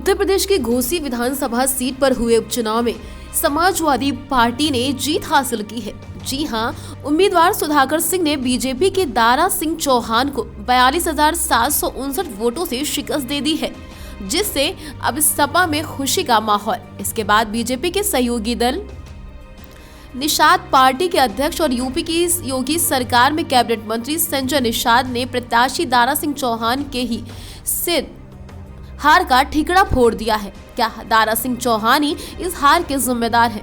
उत्तर प्रदेश की घोसी विधानसभा सीट पर हुए उपचुनाव में समाजवादी पार्टी ने जीत हासिल की है। जी हां, उम्मीदवार सुधाकर सिंह ने बीजेपी के दारा सिंह चौहान को 42,759 वोटों से शिकस्त दे दी है, जिससे अब सपा में खुशी का माहौल। इसके बाद बीजेपी के सहयोगी दल निषाद पार्टी के अध्यक्ष और यूपी की योगी सरकार में कैबिनेट मंत्री संजय निषाद ने प्रत्याशी दारा सिंह चौहान के ही सिर हार का ठिकरा फोड़ दिया है। क्या दारा सिंह चौहान ही इस हार के जिम्मेदार हैं?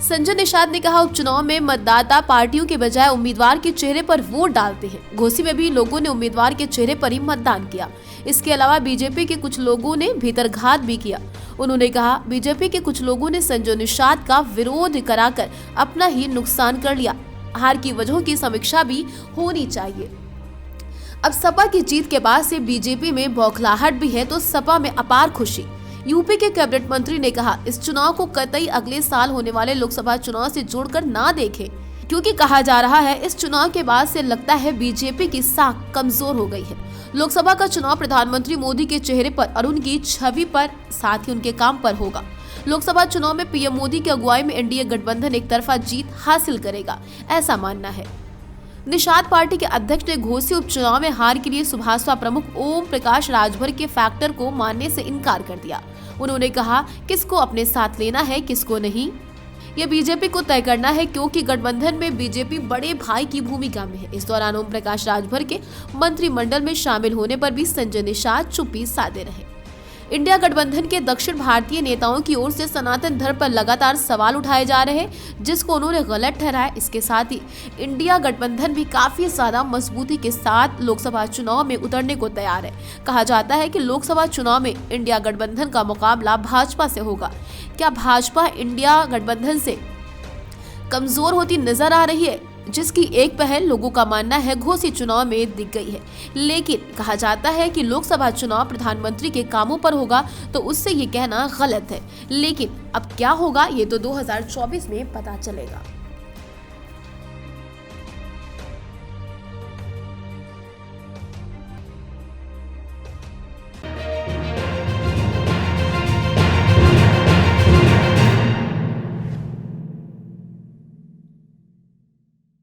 संजय निषाद ने कहा, उपचुनाव में मतदाता पार्टियों के बजाय उम्मीदवार के चेहरे पर वोट डालते हैं। घोसी में भी लोगों ने उम्मीदवार के चेहरे पर ही मतदान किया। इसके अलावा बीजेपी के कुछ लोगों ने भीतरघात भी किया। उन्होंने कहा, बीजेपी के कुछ लोगों ने संजय निषाद का विरोध कराकर अपना ही नुकसान कर लिया। हार की वजहों की समीक्षा भी होनी चाहिए। अब सपा की जीत के बाद से बीजेपी में बौखलाहट भी है तो सपा में अपार खुशी। यूपी के कैबिनेट मंत्री ने कहा, इस चुनाव को कतई अगले साल होने वाले लोकसभा चुनाव से जोड़कर ना देखें, क्योंकि कहा जा रहा है इस चुनाव के बाद से लगता है बीजेपी की साख कमजोर हो गई है। लोकसभा का चुनाव प्रधानमंत्री मोदी के चेहरे पर और उनकी छवि पर, साथ ही उनके काम पर होगा। लोकसभा चुनाव में पीएम मोदी की अगुवाई में एनडीए गठबंधन एक तरफा जीत हासिल करेगा, ऐसा मानना है। निषाद पार्टी के अध्यक्ष ने घोसी उपचुनाव में हार के लिए सुभाषपा प्रमुख ओम प्रकाश राजभर के फैक्टर को मानने से इनकार कर दिया। उन्होंने कहा, किसको अपने साथ लेना है, किसको नहीं, यह बीजेपी को तय करना है, क्योंकि गठबंधन में बीजेपी बड़े भाई की भूमिका में है। इस दौरान ओम प्रकाश राजभर के मंत्रिमंडल में शामिल होने पर भी संजय निषाद चुप्पी साधे रहे। इंडिया गठबंधन के दक्षिण भारतीय नेताओं की ओर से सनातन धर्म पर लगातार सवाल उठाए जा रहे हैं, जिसको उन्होंने गलत ठहराया। इसके साथ ही इंडिया गठबंधन भी काफी ज्यादा मजबूती के साथ लोकसभा चुनाव में उतरने को तैयार है। कहा जाता है कि लोकसभा चुनाव में इंडिया गठबंधन का मुकाबला भाजपा से होगा। क्या भाजपा इंडिया गठबंधन से कमजोर होती नजर आ रही है, जिसकी एक पहल लोगों का मानना है घोसी चुनाव में दिख गई है। लेकिन कहा जाता है कि लोकसभा चुनाव प्रधानमंत्री के कामों पर होगा, तो उससे ये कहना गलत है। लेकिन अब क्या होगा ये तो 2024 में पता चलेगा।